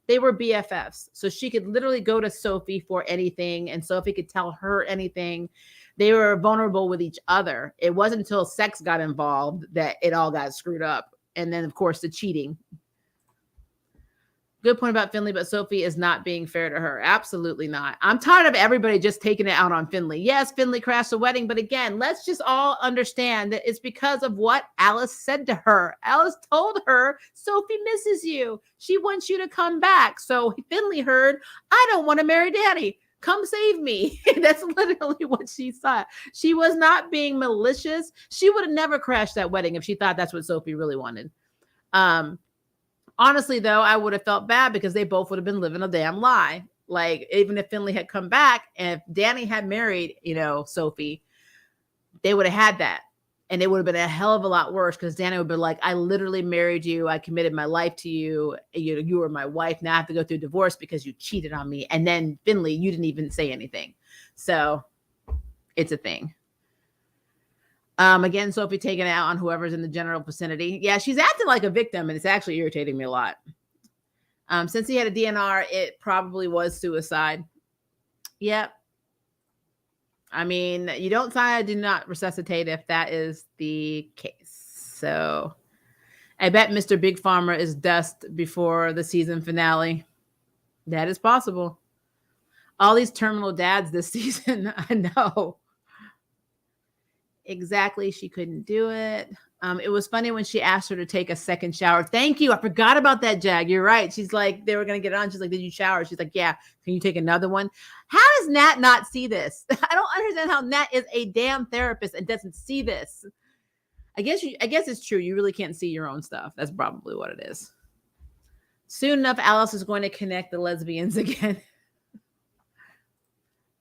they were BFFs. So she could literally go to Sophie for anything, and Sophie could tell her anything. They were vulnerable with each other. It wasn't until sex got involved that it all got screwed up. And then, of course, the cheating. Good point about Finley, but Sophie is not being fair to her. Absolutely not. I'm tired of everybody just taking it out on Finley. Yes, Finley crashed the wedding, but again, let's just all understand that it's because of what Alice said to her. Alice told her, Sophie misses you. She wants you to come back. So Finley heard, I don't want to marry Daddy. Come save me. That's literally what she thought. She was not being malicious. She would have never crashed that wedding if she thought that's what Sophie really wanted. Honestly, though, I would have felt bad because they both would have been living a damn lie. Like, even if Finley had come back and if Danny had married, Sophie, they would have had that. And it would have been a hell of a lot worse because Danny would be like, I literally married you. I committed my life to you. You were my wife. Now I have to go through divorce because you cheated on me. And then Finley, you didn't even say anything. So it's a thing. Again, Sophie taking it out on whoever's in the general vicinity. Yeah, she's acting like a victim, and it's actually irritating me a lot. Since he had a DNR, it probably was suicide. Yep. I mean, you don't sign a do not resuscitate if that is the case. So I bet Mr. Big Farmer is dust before the season finale. That is possible. All these terminal dads this season, I know. Exactly. She couldn't do it. It was funny when she asked her to take a second shower. Thank you. I forgot about that, Jag. You're right. She's like, they were going to get on. She's like, did you shower? She's like, yeah. Can you take another one? How does Nat not see this? I don't understand how Nat is a damn therapist and doesn't see this. I guess it's true. You really can't see your own stuff. That's probably what it is. Soon enough, Alice is going to connect the lesbians again.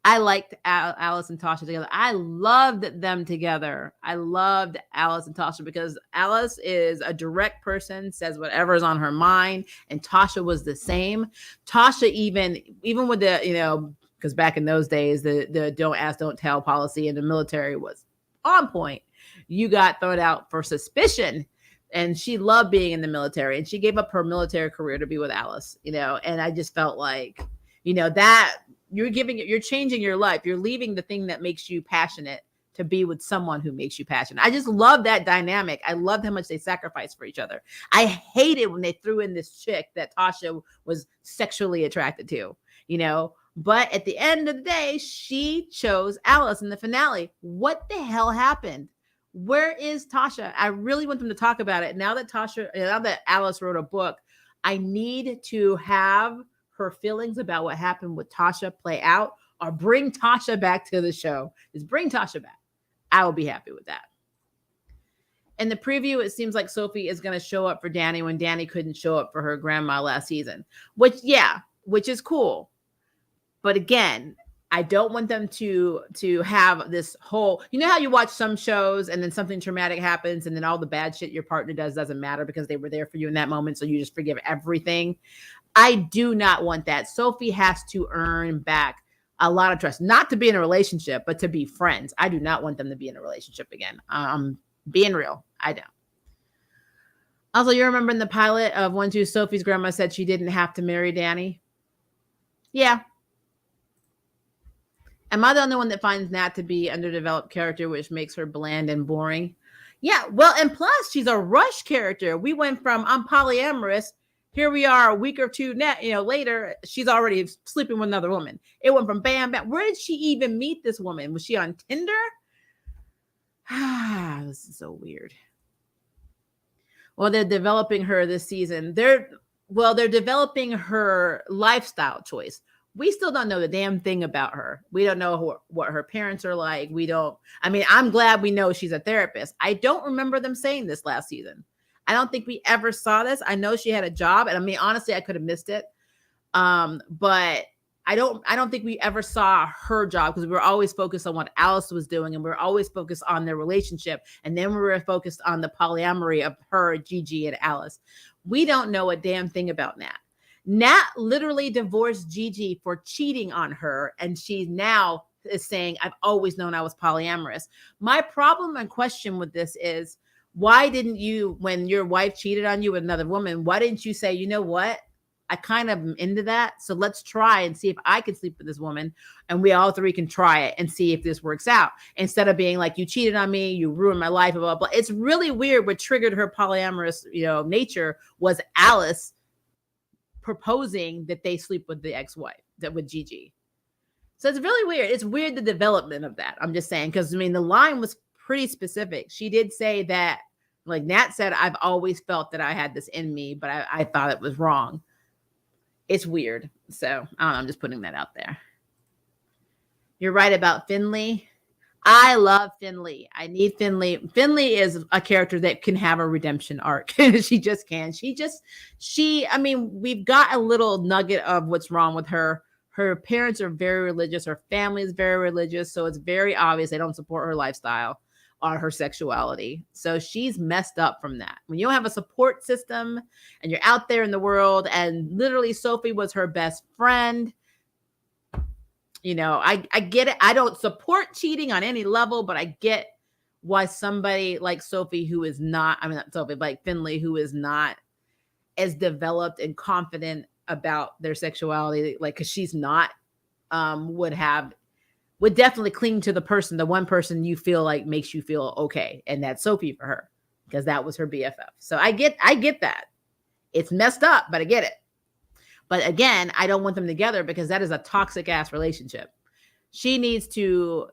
I liked Alice and Tasha together. I loved them together. I loved Alice and Tasha because Alice is a direct person, says whatever's on her mind, and Tasha was the same. Tasha even with the, because back in those days, the don't ask, don't tell policy in the military was on point. You got thrown out for suspicion. And she loved being in the military, and she gave up her military career to be with Alice, and I just felt like, that you're changing your life. You're leaving the thing that makes you passionate to be with someone who makes you passionate. I just love that dynamic. I loved how much they sacrificed for each other. I hated when they threw in this chick that Tasha was sexually attracted to, but at the end of the day, she chose Alice in the finale. What the hell happened? Where is Tasha? I really want them to talk about it. Now that Alice wrote a book, I need to have her feelings about what happened with Tasha play out, or bring Tasha back to the show. Just bring Tasha back. I will be happy with that. In the preview, it seems like Sophie is going to show up for Danny when Danny couldn't show up for her grandma last season, which is cool. But again, I don't want them to have this whole, how you watch some shows and then something traumatic happens and then all the bad shit your partner does doesn't matter because they were there for you in that moment. So you just forgive everything. I do not want that. Sophie has to earn back a lot of trust, not to be in a relationship, but to be friends. I do not want them to be in a relationship again. I'm being real. I don't. Also, you remember in the pilot of 1-2, Sophie's grandma said she didn't have to marry Danny? Yeah. Am I the only one that finds Nat to be underdeveloped character, which makes her bland and boring? Yeah, well, and plus she's a rush character. We went from I'm polyamorous. Here we are a week or two later, she's already sleeping with another woman. It went from bam, bam. Where did she even meet this woman? Was she on Tinder? This is so weird. Well, they're developing her this season. They're developing her lifestyle choice. We still don't know the damn thing about her. We don't know what her parents are like. I'm glad we know she's a therapist. I don't remember them saying this last season. I don't think we ever saw this. I know she had a job, and honestly, I could have missed it. But I don't think we ever saw her job because we were always focused on what Alice was doing, and we were always focused on their relationship. And then we were focused on the polyamory of her, Gigi, and Alice. We don't know a damn thing about Nat. Nat literally divorced Gigi for cheating on her, and she now is saying, I've always known I was polyamorous. My problem and question with this is, why didn't you, when your wife cheated on you with another woman, why didn't you say, you know what? I kind of am into that, so let's try and see if I can sleep with this woman, and we all three can try it and see if this works out, instead of being like, you cheated on me, you ruined my life, blah, blah, blah. It's really weird. What triggered her polyamorous, nature was Alice proposing that they sleep with the ex-wife, with Gigi. So it's really weird. It's weird, the development of that. I'm just saying, because the line was pretty specific. She did say that, like Nat said, I've always felt that I had this in me, but I thought it was wrong. It's weird. So I don't know, I'm just putting that out there. You're right about Finley. I love Finley. I need Finley. Finley is a character that can have a redemption arc. She just can. We've got a little nugget of what's wrong with her. Her parents are very religious. Her family is very religious. So it's very obvious they don't support her lifestyle or her sexuality. So she's messed up from that. When you don't have a support system and you're out there in the world, and literally Sophie was her best friend. I get it. I don't support cheating on any level, but I get why somebody like Sophie, who is not, not Sophie, but like Finley, who is not as developed and confident about their sexuality, because she's not, would definitely cling to the one person you feel like makes you feel okay. And that's Sophie for her, because that was her BFF. So I get that. It's messed up, but I get it. But again, I don't want them together because that is a toxic ass relationship. She needs to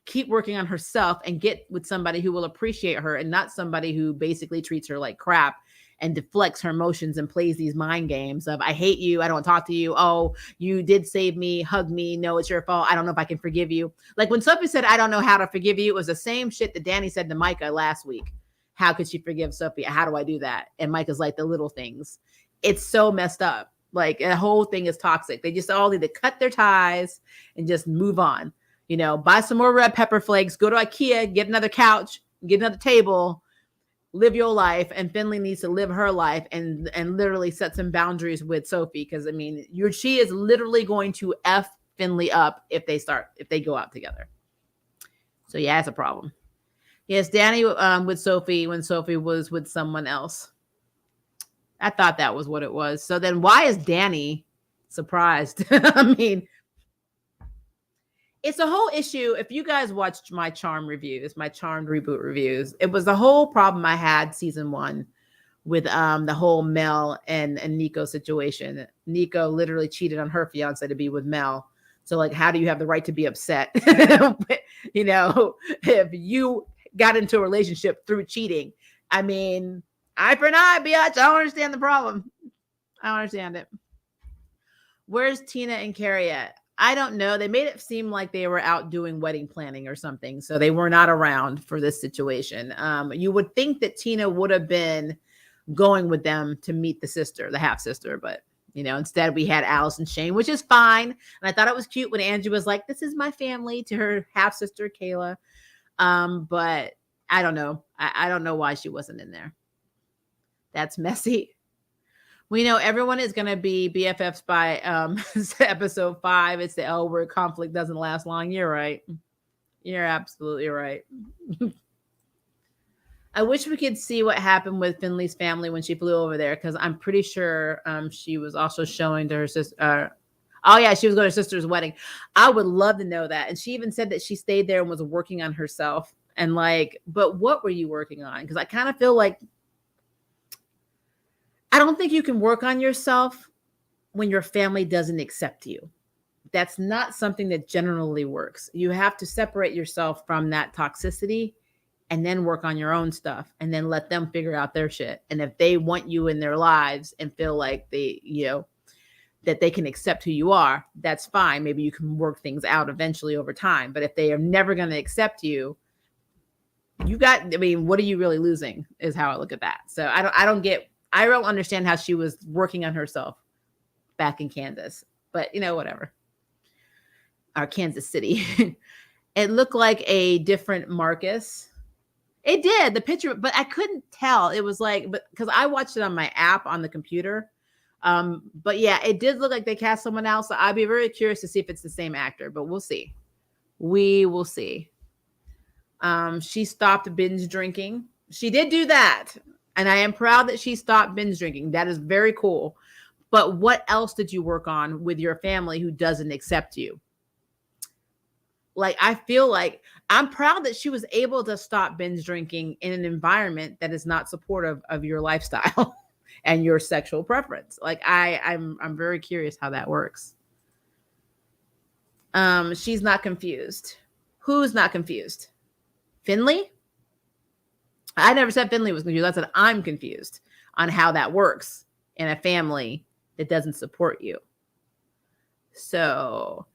keep working on herself and get with somebody who will appreciate her, and not somebody who basically treats her like crap and deflects her emotions and plays these mind games of, I hate you, I don't talk to you, oh, you did save me, hug me, no, it's your fault, I don't know if I can forgive you. Like when Sophie said, I don't know how to forgive you, it was the same shit that Danny said to Micah last week. How could she forgive Sophie? How do I do that? And Micah's like, the little things. It's so messed up. Like the whole thing is toxic. They just all need to cut their ties and just move on. Buy some more red pepper flakes, go to IKEA, get another couch, get another table, live your life. And Finley needs to live her life and literally set some boundaries with Sophie. Cause she is literally going to F Finley up if they go out together. So yeah, it's a problem. Yes, Danny with Sophie when Sophie was with someone else. I thought that was what it was. So then why is Danny surprised? It's a whole issue. If you guys watched my Charmed reboot reviews, it was the whole problem I had season 1 with the whole Mel and Nico situation. Nico literally cheated on her fiance to be with Mel. So like, how do you have the right to be upset? If you got into a relationship through cheating, eye for an eye, bitch. I don't understand the problem. I don't understand it. Where's Tina and Carrie at? I don't know. They made it seem like they were out doing wedding planning or something. So they were not around for this situation. You would think that Tina would have been going with them to meet the half sister, but instead we had Alice and Shane, which is fine. And I thought it was cute when Angie was like, "This is my family," to her half sister, Kayla. But I don't know. I don't know why she wasn't in there. That's messy. We know everyone is going to be BFFs by episode 5. It's the LWord conflict doesn't last long. You're right. You're absolutely right. I wish we could see what happened with Finley's family when she flew over there, because I'm pretty sure she was also showing to her sister. Oh, yeah, she was going to her sister's wedding. I would love to know that. And she even said that she stayed there and was working on herself. And but what were you working on? Because I kind of feel like I don't think you can work on yourself when your family doesn't accept you. That's not something that generally works. You have to separate yourself from that toxicity and then work on your own stuff and then let them figure out their shit. And if they want you in their lives and feel like that they can accept who you are, that's fine. Maybe you can work things out eventually over time. But if they are never going to accept you, what are you really losing is how I look at that. So I don't understand how she was working on herself back in Kansas, but whatever. Or Kansas City. It looked like a different Marcus. It did, the picture, but I couldn't tell. It was because I watched it on my app on the computer. But yeah, it did look like they cast someone else. So I'd be very curious to see if it's the same actor, but we'll see. We will see. She stopped binge drinking. She did do that. And I am proud that she stopped binge drinking. That is very cool. But what else did you work on with your family who doesn't accept you? I feel like I'm proud that she was able to stop binge drinking in an environment that is not supportive of your lifestyle and your sexual preference. I'm very curious how that works. She's not confused. Who's not confused? Finley? I never said Finley was confused. I said I'm confused on how that works in a family that doesn't support you. So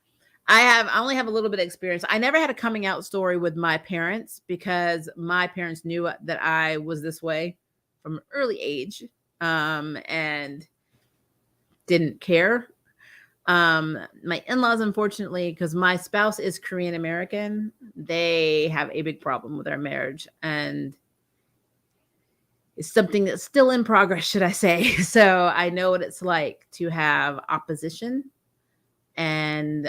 I only have a little bit of experience. I never had a coming out story with my parents because my parents knew that I was this way from an early age and didn't care. My in-laws, unfortunately, because my spouse is Korean American, they have a big problem with our marriage, and it's something that's still in progress, should I say. So I know what it's like to have opposition, and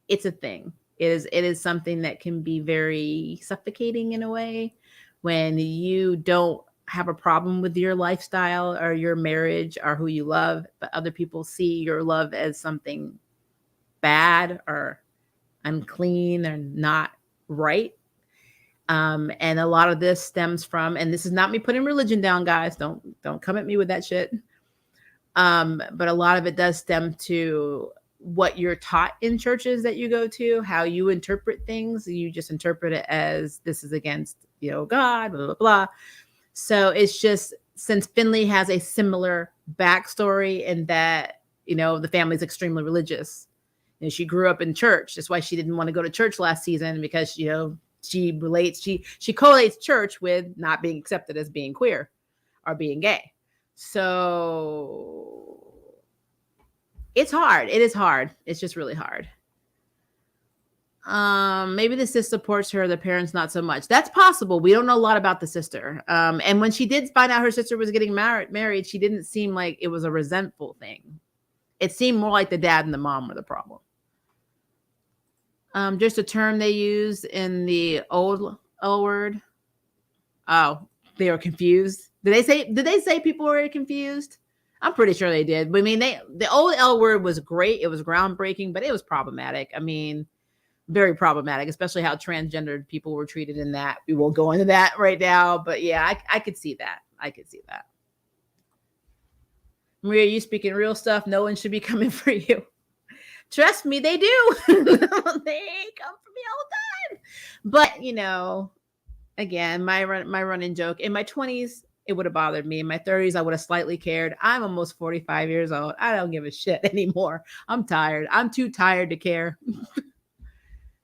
it's a thing. It is something that can be very suffocating in a way when you don't have a problem with your lifestyle or your marriage or who you love, but other people see your love as something bad or unclean or not right. And a lot of this stems from, and this is not me putting religion down, guys. Don't come at me with that shit. But a lot of it does stem to what you're taught in churches that you go to, how you interpret things. You just interpret it as this is against, God, blah, blah, blah. So it's just, since Finley has a similar backstory in that, the family's extremely religious. She grew up in church. That's why she didn't want to go to church last season, because, she correlates church with not being accepted as being queer or being gay. So it's hard. It is hard. It's just really hard. Maybe the sister supports her, the parents not so much. That's possible. We don't know a lot about the sister. And when she did find out her sister was getting married, she didn't seem like it was a resentful thing. It seemed more like the dad and the mom were the problem. Just a term they use in the old LWord. Oh, they were confused. Did they say people were confused? I'm pretty sure they did. But I mean, the old LWord was great. It was groundbreaking, but it was problematic. I mean, very problematic, especially how transgendered people were treated in that. We won't go into that right now, but yeah, I could see that. I could see that. Maria, you speaking real stuff. No one should be coming for you. Trust me, they do. They come for me all the time. But, you know, again, my running joke, in my 20s, it would have bothered me. In my 30s, I would have slightly cared. I'm almost 45 years old. I don't give a shit anymore. I'm tired. I'm too tired to care.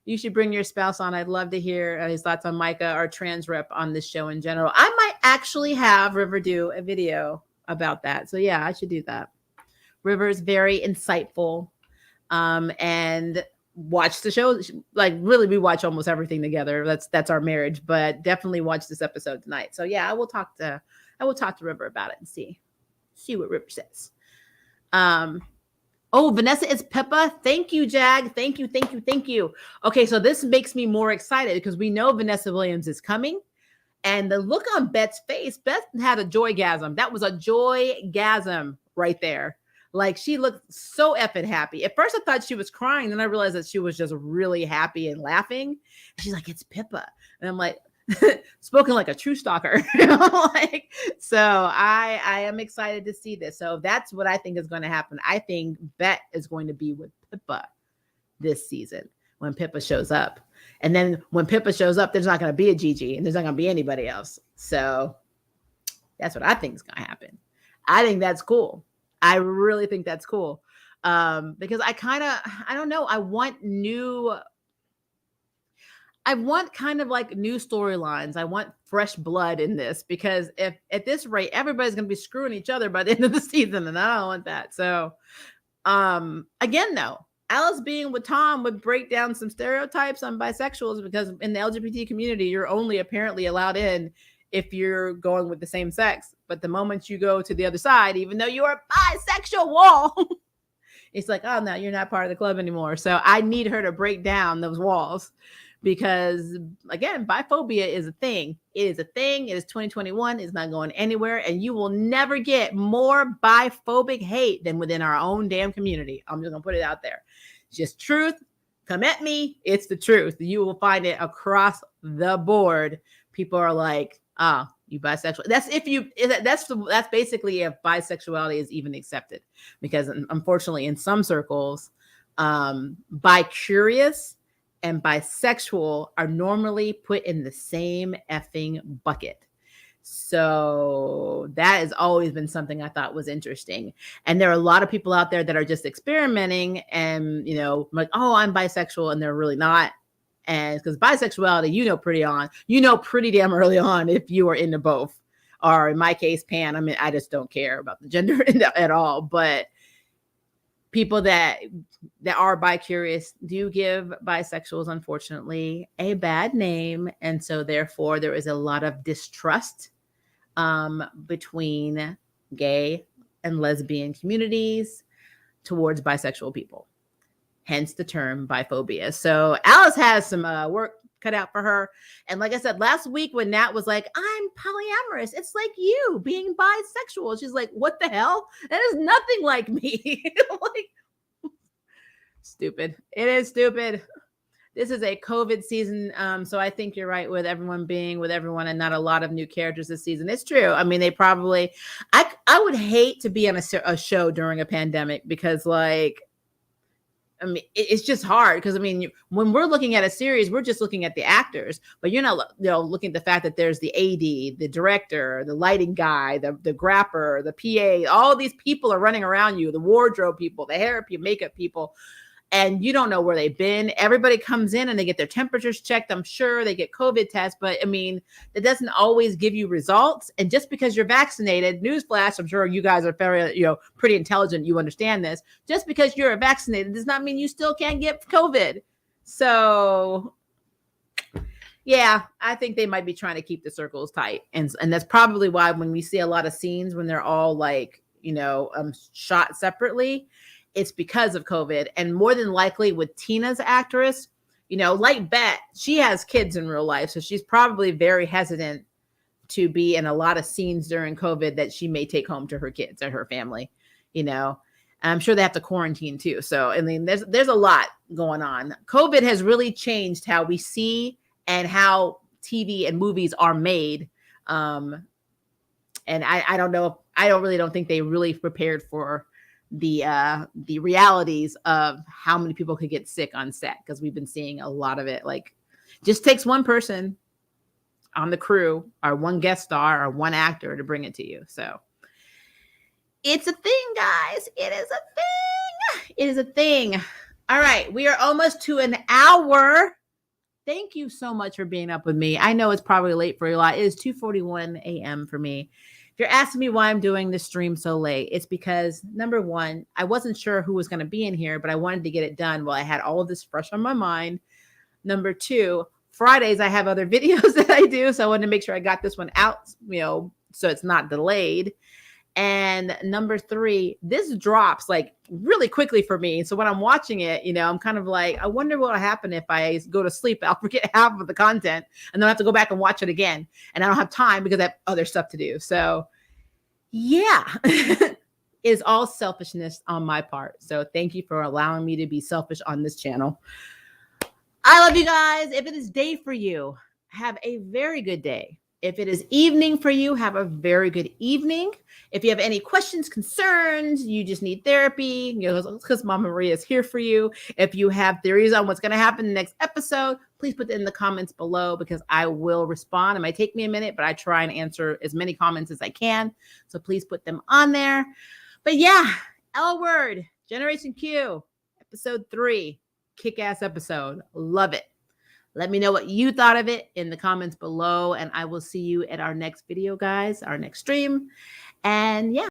You should bring your spouse on. I'd love to hear his thoughts on Micah, our trans rep, on this show in general. I might actually have River do a video about that. So yeah, I should do that. River is very insightful. And watch the show. Like really, we watch almost everything together. That's our marriage, but definitely watch this episode tonight. So yeah, I will talk to River about it and see what River says. Oh, Vanessa is Pippa. Thank you, Jag. Thank you. Okay, so this makes me more excited because we know Vanessa Williams is coming. And the look on Beth's face, Beth had a joygasm. That was a joygasm right there. Like she looked so effing happy. At first I thought she was crying. Then I realized that she was just really happy and laughing. And she's like, it's Pippa. And I'm like, spoken like a true stalker. Like, so I am excited to see this. So that's what I think is going to happen. I think Beth is going to be with Pippa this season when Pippa shows up. And then when Pippa shows up, there's not going to be a Gigi and there's not going to be anybody else. So that's what I think is going to happen. I think that's cool. I really think that's cool. Because I don't know. I want kind of like new storylines. I want fresh blood in this because if at this rate, everybody's going to be screwing each other by the end of the season. And I don't want that. So, again, though, Alice being with Tom would break down some stereotypes on bisexuals because in the LGBT community, you're only apparently allowed in if you're going with the same sex. But the moment you go to the other side, even though you're a bisexual wall, it's like, oh, no, you're not part of the club anymore. So I need her to break down those walls. Because again, biphobia is a thing. It is a thing. It is 2021. It's not going anywhere. And you will never get more biphobic hate than within our own damn community. I'm just going to put it out there. It's just truth. Come at me. It's the truth. You will find it across the board. People are like, you bisexual. That's basically if bisexuality is even accepted. Because unfortunately, in some circles, bi-curious and bisexual are normally put in the same effing bucket. So that has always been something I thought was interesting. And there are a lot of people out there that are just experimenting and, like, oh, I'm bisexual, and they're really not. And because bisexuality, pretty damn early on if you are into both. Or in my case, pan. I mean, I just don't care about the gender at all. But people that are bi-curious do give bisexuals, unfortunately, a bad name. And so therefore there is a lot of distrust between gay and lesbian communities towards bisexual people. Hence the term biphobia. So Alice has some work cut out for her. And like I said, last week when Nat was like, I'm polyamorous, it's like you being bisexual. She's like, what the hell? That is nothing like me. Like, stupid. It is stupid. This is a COVID season. So I think you're right with everyone being with everyone and not a lot of new characters this season. It's true. I mean, they probably, I would hate to be on a show during a pandemic because it's just hard because, when we're looking at a series, we're just looking at the actors, but you're not looking at the fact that there's the AD, the director, the lighting guy, the grapper, the PA, all these people are running around you, the wardrobe people, the hair people, makeup people. and you don't know where they've been. Everybody comes in and they get their temperatures checked. I'm sure they get COVID tests, but I mean, that doesn't always give you results. And just because you're vaccinated, newsflash, I'm sure you guys are very, pretty intelligent. You understand this. Just because you're vaccinated does not mean you still can't get COVID. So yeah, I think they might be trying to keep the circles tight. And that's probably why when we see a lot of scenes when they're all like, shot separately, it's because of COVID. And more than likely with Tina's actress, like Bet, she has kids in real life. So she's probably very hesitant to be in a lot of scenes during COVID that she may take home to her kids or her family, I'm sure they have to quarantine too. So, I mean, there's a lot going on. COVID has really changed how we see and how TV and movies are made. And I don't know. I don't think they really prepared for the realities of how many people could get sick on set, because we've been seeing a lot of it. Like, just takes one person on the crew or one guest star or one actor to bring it to you. So it's a thing, guys. It is a thing. It is a thing. All right. We are almost to an hour. Thank you so much for being up with me. I know it's probably late for you a lot. It is 2:41 a.m. for me. If you're asking me why I'm doing this stream so late, it's because, number one, I wasn't sure who was going to be in here, but I wanted to get it done while I had all of this fresh on my mind. Number two, Fridays, I have other videos that I do, so I wanted to make sure I got this one out, so it's not delayed. And number three, this drops like really quickly for me. So when I'm watching it, I'm kind of like, I wonder what will happen if I go to sleep. I'll forget half of the content and then I have to go back and watch it again. And I don't have time because I have other stuff to do. So yeah, it's all selfishness on my part. So thank you for allowing me to be selfish on this channel. I love you guys. If it is day for you, have a very good day. If it is evening for you, have a very good evening. If you have any questions, concerns, you just need therapy, because Mama Maria is here for you. If you have theories on what's going to happen in the next episode, please put it in the comments below, because I will respond. It might take me a minute, but I try and answer as many comments as I can. So please put them on there. But yeah, LWord, Generation Q, episode 3, kick-ass episode. Love it. Let me know what you thought of it in the comments below, and I will see you at our next video, guys, our next stream. And yeah.